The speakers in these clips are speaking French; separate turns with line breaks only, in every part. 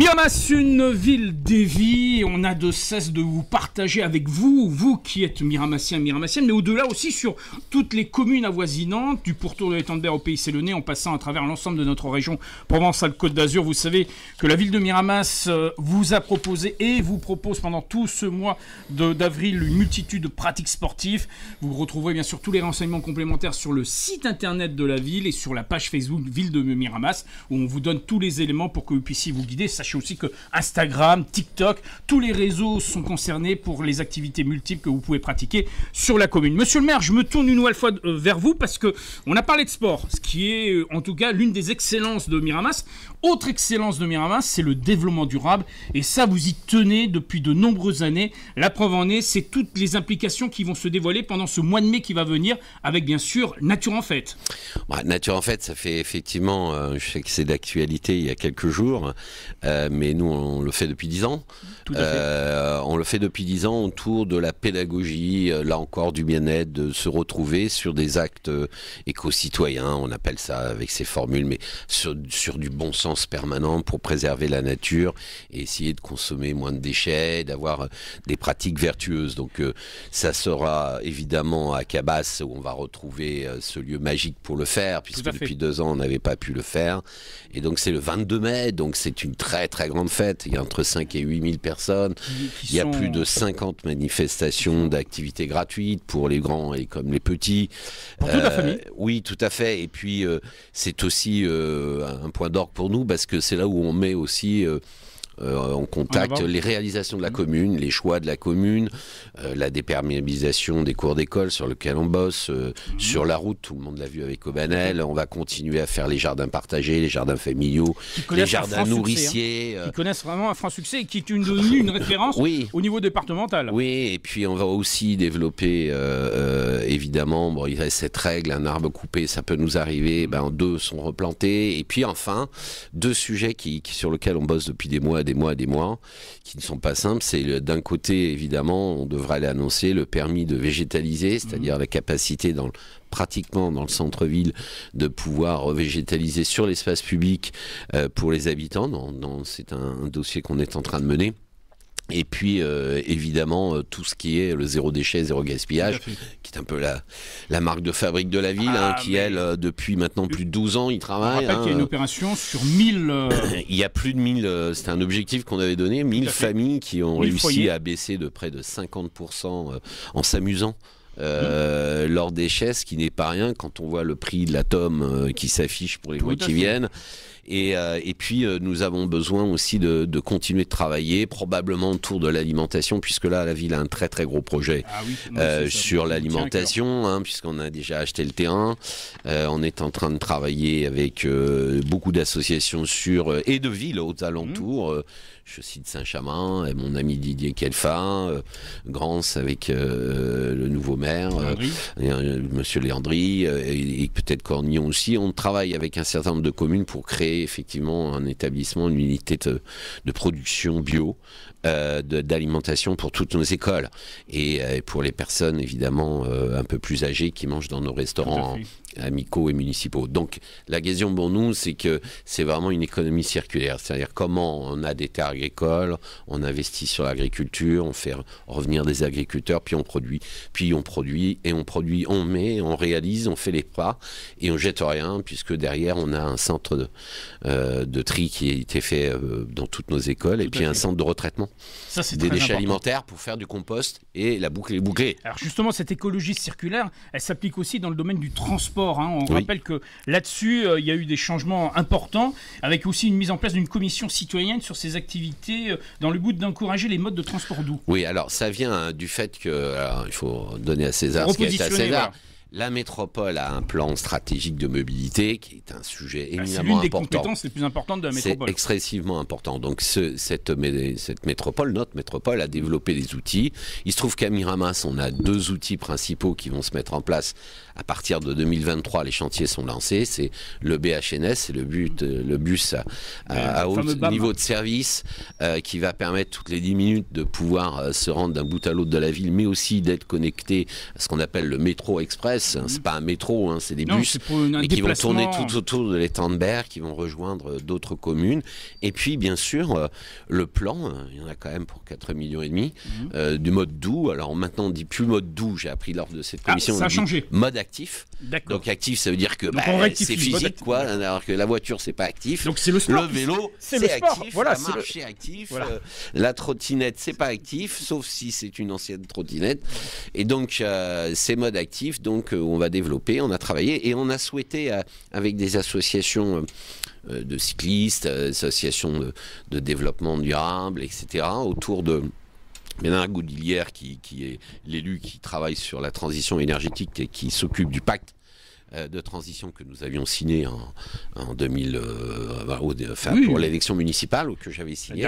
Miramas, une ville dévie, on a de cesse de vous partager avec vous, vous qui êtes Miramassiens, Miramassiennes, mais au-delà aussi sur toutes les communes avoisinantes, du pourtour de l'étang de Berre au Pays Sélénais, en passant à travers l'ensemble de notre région Provence-Alpes-Côte d'Azur. Vous savez que la ville de Miramas vous a proposé et vous propose pendant tout ce mois d'avril une multitude de pratiques sportives. Vous retrouverez bien sûr tous les renseignements complémentaires sur le site internet de la ville et sur la page Facebook Ville de Miramas, où on vous donne tous les éléments pour que vous puissiez vous guider. Sachez aussi que Instagram, TikTok, tous les réseaux sont concernés pour les activités multiples que vous pouvez pratiquer sur la commune. Monsieur le maire, je me tourne une nouvelle fois vers vous parce qu'on a parlé de sport, ce qui est en tout cas l'une des excellences de Miramas. Autre excellence de Miramas, c'est le développement durable. Et ça, vous y tenez depuis de nombreuses années. La preuve en est, c'est toutes les implications qui vont se dévoiler pendant ce mois de mai qui va venir, avec bien sûr Nature en Fête.
Nature en Fête, ça fait effectivement, je sais que c'est d'actualité il y a quelques jours, mais nous on le fait depuis 10 ans.
Tout à fait.
On le fait depuis 10 ans autour de la pédagogie, là encore du bien-être, de se retrouver sur des actes éco-citoyens, on appelle ça avec ces formules, mais sur du bon sens permanent pour préserver la nature et essayer de consommer moins de déchets, d'avoir des pratiques vertueuses. Donc ça sera évidemment à Cabas où on va retrouver ce lieu magique pour le faire, puisque depuis 2 ans on n'avait pas pu le faire. Et donc c'est le 22 mai, donc c'est une très très grande fête. Il y a entre 5 et 8 000 personnes. Il y a plus de 50 manifestations d'activités gratuites pour les grands et comme les petits.
Pour toute la famille.
Oui, tout à fait. Et puis c'est aussi un point d'orgue pour nous parce que c'est là où on met aussi en contact les réalisations de la commune, les choix de la commune, la déperméabilisation des cours d'école sur lequel on bosse, sur la route, tout le monde l'a vu avec Aubanel, on va continuer à faire les jardins partagés, les jardins familiaux, les jardins nourriciers.
Qui connaissent vraiment un franc succès et qui est devenue une référence au niveau départemental.
Oui, et puis on va aussi développer, évidemment, il y a cette règle, un arbre coupé, ça peut nous arriver, 2 sont replantés, et puis enfin, 2 sujets sur lesquels on bosse depuis des mois, qui ne sont pas simples. C'est d'un côté, évidemment, on devra l'annoncer, le permis de végétaliser, c'est-à-dire la capacité pratiquement dans le centre-ville de pouvoir végétaliser sur l'espace public pour les habitants. C'est un dossier qu'on est en train de mener. Et puis, évidemment, tout ce qui est le zéro déchet, zéro gaspillage, qui est un peu la marque de fabrique de la ville, qui, elle, depuis maintenant plus de 12 ans, il travaille.
Je rappelle qu'il y a une opération sur 1000...
Il y a plus de 1000, c'était un objectif qu'on avait donné, 1000 familles qui ont réussi à baisser de près de 50% en s'amusant. Leurs déchets, ce qui n'est pas rien quand on voit le prix de la tome qui s'affiche pour les mois qui viennent. Et puis nous avons besoin aussi de continuer de travailler, probablement autour de l'alimentation, puisque là la ville a un très très gros projet sur l'alimentation, puisqu'on a déjà acheté le terrain. On est en train de travailler avec beaucoup d'associations et de villes aux alentours. Je cite Saint-Chamond, et mon ami Didier Kelfin, Grance avec le nouveau maire, Monsieur Léandry, et peut-être Cornillon aussi. On travaille avec un certain nombre de communes pour créer effectivement un établissement, une unité de production bio, d'alimentation pour toutes nos écoles. Et pour les personnes évidemment un peu plus âgées qui mangent dans nos restaurants amicaux et municipaux. Donc la question pour nous, c'est que c'est vraiment une économie circulaire, c'est-à-dire comment on a des terres agricoles, on investit sur l'agriculture, on fait revenir des agriculteurs, puis on produit, on met, on réalise, on fait les pas et on jette rien, puisque derrière on a un centre de tri qui a été fait dans toutes nos écoles, et puis un centre de retraitement des déchets alimentaires pour faire du compost, et la boucle est bouclée.
Alors justement, cette écologie circulaire, elle s'applique aussi dans le domaine du transport. On rappelle que là-dessus, il y a eu des changements importants, avec aussi une mise en place d'une commission citoyenne sur ces activités dans le but d'encourager les modes de transport doux.
Oui, alors ça vient du fait que, il faut donner à César ce qui est à César. Voilà. La métropole a un plan stratégique de mobilité qui est un sujet éminemment important.
C'est l'une des compétences les plus importantes de la métropole.
C'est excessivement important. Donc cette métropole, notre métropole, a développé des outils. Il se trouve qu'à Miramas, on a 2 outils principaux qui vont se mettre en place à partir de 2023. Les chantiers sont lancés. C'est le BHNS, c'est le bus à haut niveau de service qui va permettre toutes les 10 minutes de pouvoir se rendre d'un bout à l'autre de la ville, mais aussi d'être connecté à ce qu'on appelle le métro express. bus, hein, c'est pas un métro, hein, c'est des bus qui vont tourner tout autour de l'étang de Berre, qui vont rejoindre d'autres communes. Et puis, bien sûr, le plan, il y en a quand même pour 4,5 millions du mode doux. Alors maintenant, on ne dit plus mode doux, j'ai appris lors de cette commission.
Ça a changé.
Mode actif. Donc actif, ça veut dire que c'est physique, quoi, alors que la voiture, c'est pas actif.
Donc c'est le sport.
Le vélo, c'est actif. Voilà, la marche, c'est actif. Voilà. La trottinette, c'est pas actif, sauf si c'est une ancienne trottinette. Et donc, c'est mode actif, donc on va développer, on a travaillé et on a souhaité, avec des associations de cyclistes, associations de développement durable, etc., autour de Bernard Goudilière, qui est l'élu qui travaille sur la transition énergétique et qui s'occupe du pacte de transition que nous avions signé en 2000, pour l'élection municipale, que j'avais signé,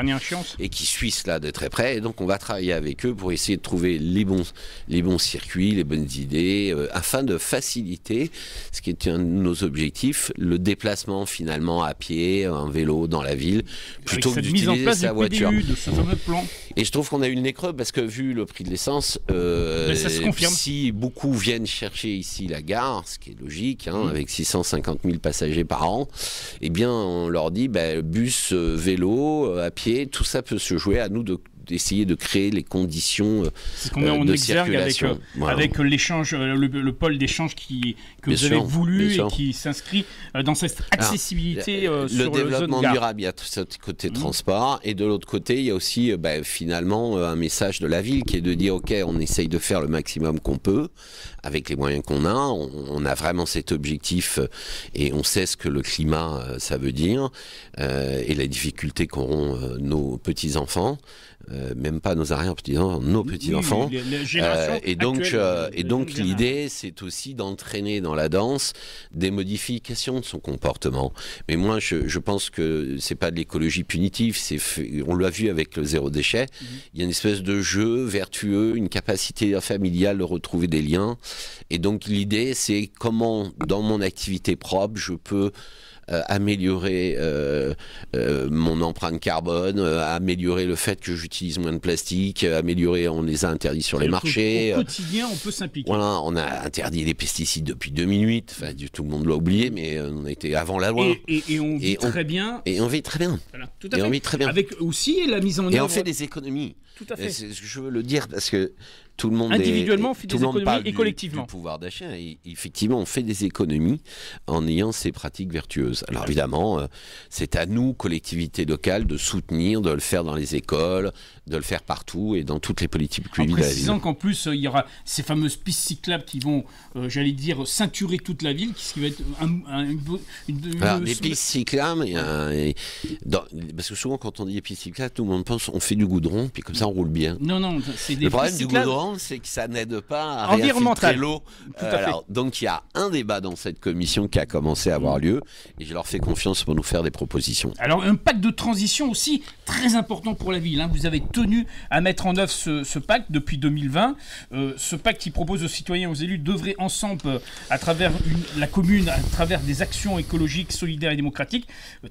et qui suit cela de très près. Et donc on va travailler avec eux pour essayer de trouver les bons circuits, les bonnes idées, afin de faciliter, ce qui est un de nos objectifs, le déplacement finalement à pied, en vélo dans la ville, plutôt que d'utiliser sa voiture.
De ce fameux plan.
Et je trouve qu'on a eu le nez creux parce que vu le prix de l'essence,
ça se confirme.
Si beaucoup viennent chercher ici la gare, ce qui est logique, avec 650 000 passagers par an, eh bien on leur dit bus, vélo, à pied, tout ça peut se jouer. À nous d'essayer de créer les conditions de circulation.
Avec l'échange, le pôle d'échange que vous avez voulu et qui s'inscrit dans cette accessibilité sur
le développement durable. Il y a tout ce côté transport, et de l'autre côté, il y a aussi finalement un message de la ville qui est de dire ok, on essaye de faire le maximum qu'on peut avec les moyens qu'on a. On a vraiment cet objectif et on sait ce que le climat ça veut dire et la difficulté qu'auront nos petits-enfants. Même pas nos arrière-petits-enfants, nos petits-enfants. Et donc l'idée, c'est aussi d'entraîner dans la danse des modifications de son comportement. Mais moi, je pense que c'est pas de l'écologie punitive. On l'a vu avec le zéro déchet. Il y a une espèce de jeu vertueux, une capacité familiale de retrouver des liens. Et donc l'idée, c'est comment, dans mon activité propre, je peux améliorer mon empreinte carbone, améliorer le fait que j'utilise moins de plastique, améliorer, on les a interdits sur les marchés.
Au quotidien, on peut s'impliquer.
Voilà, on a interdit les pesticides depuis 2008, enfin tout le monde l'a oublié, mais on a été avant la loi.
Et on vit très bien.
Et on vit très bien.
Voilà, tout à fait. On vit très bien. Avec aussi la mise en œuvre.
Et on fait des économies.
Tout à fait.
Je veux le dire parce que tout le monde
individuellement on fait des économies et
collectivement du pouvoir d'achat, et effectivement on fait des économies en ayant ces pratiques vertueuses. Alors évidemment c'est à nous, collectivités locales, de soutenir, de le faire dans les écoles, de le faire partout et dans toutes les politiques publiques de la ville. En
précisant qu'en plus il y aura ces fameuses pistes cyclables qui vont j'allais dire ceinturer toute la ville, ce qui va être
les pistes cyclables, parce que souvent quand on dit pistes cyclables, tout le monde pense on fait du goudron puis comme ça on roule bien.
Non, c'est des
le problème du goudron, c'est que ça n'aide pas à réinfiltrer l'eau. Donc il y a un débat dans cette commission qui a commencé à avoir lieu et je leur fais confiance pour nous faire des propositions.
Alors un pacte de transition aussi très important pour la ville. Vous avez tenu à mettre en œuvre ce pacte depuis 2020. Ce pacte qui propose aux citoyens et aux élus d'œuvrer ensemble à travers la commune, à travers des actions écologiques, solidaires et démocratiques.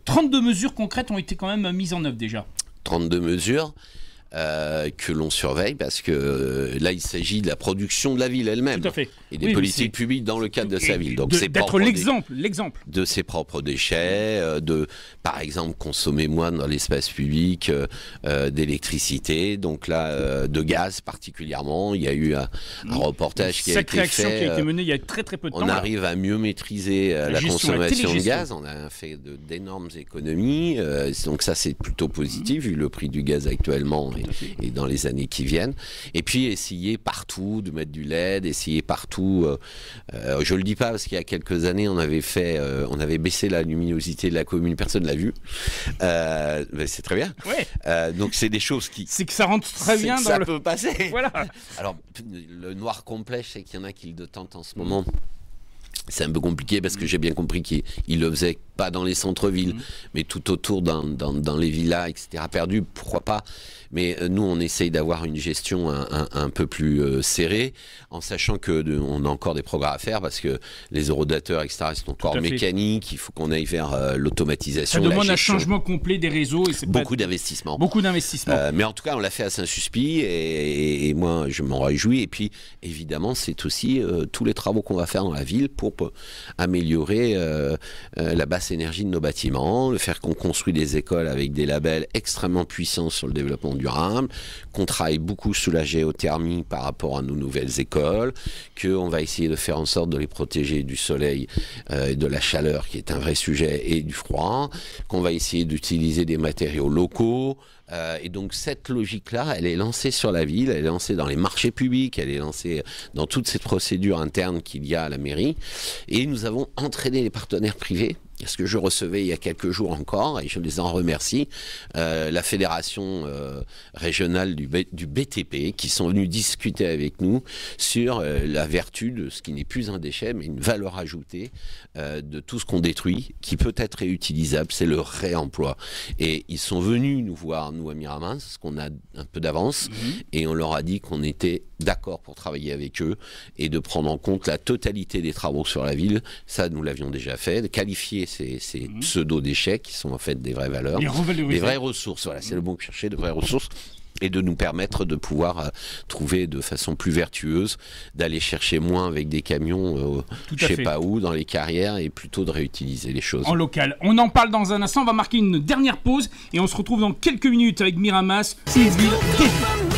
32 mesures concrètes ont été quand même mises en œuvre déjà.
32 mesures. Que l'on surveille parce que là il s'agit de la production de la ville elle-même et des politiques publiques dans le cadre de sa ville. Donc
d'être l'exemple
de ses propres déchets, de par exemple consommer moins dans l'espace public d'électricité, donc là de gaz particulièrement. Il y a eu un reportage qui a été fait.
Cette réaction qui a été menée il y a très peu de temps.
On arrive à mieux maîtriser la consommation de gaz. On a fait d'énormes économies. Donc ça c'est plutôt positif vu le prix du gaz actuellement et dans les années qui viennent. Et puis essayer partout de mettre du LED, essayer partout. Je le dis pas parce qu'il y a quelques années on avait baissé la luminosité de la commune, personne l'a vu. C'est très bien.
Ouais.
Donc c'est des choses qui.
C'est que ça rentre très bien dans
ça peut passer.
Voilà.
Alors le noir complet, je sais qu'il y en a qui le tentent en ce moment. C'est un peu compliqué parce que j'ai bien compris qu'il le faisait pas dans les centres-villes, mais tout autour dans les villas, etc. perdus, pourquoi pas. Mais nous, on essaye d'avoir une gestion un peu plus serrée, en sachant qu'on a encore des progrès à faire, parce que les eurodateurs, etc., sont encore mécaniques, il faut qu'on aille vers l'automatisation.
Ça demande un changement complet des réseaux. Et
beaucoup d'investissements.
Beaucoup d'investissements.
Mais en tout cas, on l'a fait à Saint-Suspy, et moi, je m'en réjouis. Et puis, évidemment, c'est aussi tous les travaux qu'on va faire dans la ville pour améliorer la basse énergie de nos bâtiments, le faire qu'on construit des écoles avec des labels extrêmement puissants sur le développement durable, qu'on travaille beaucoup sous la géothermie par rapport à nos nouvelles écoles, qu'on va essayer de faire en sorte de les protéger du soleil et de la chaleur, qui est un vrai sujet, et du froid, qu'on va essayer d'utiliser des matériaux locaux. Et donc cette logique-là, elle est lancée sur la ville, elle est lancée dans les marchés publics, elle est lancée dans toutes ces procédures internes qu'il y a à la mairie. Et nous avons entraîné les partenaires privés. Ce que je recevais il y a quelques jours encore, et je les en remercie, la fédération régionale du BTP, qui sont venus discuter avec nous sur la vertu de ce qui n'est plus un déchet, mais une valeur ajoutée de tout ce qu'on détruit, qui peut être réutilisable, c'est le réemploi. Et ils sont venus nous voir, nous à Miramas, parce qu'on a un peu d'avance, et on leur a dit qu'on était d'accord pour travailler avec eux, et de prendre en compte la totalité des travaux sur la ville. Ça, nous l'avions déjà fait, de qualifier ces pseudo-déchets qui sont en fait des vraies valeurs, des vraies ressources, voilà, c'est le mot que je cherchais, de vraies ressources, et de nous permettre de pouvoir trouver de façon plus vertueuse, d'aller chercher moins avec des camions, je sais pas où, dans les carrières, et plutôt de réutiliser les choses.
En local. On en parle dans un instant, on va marquer une dernière pause, et on se retrouve dans quelques minutes avec Miramas, une ville dédiée.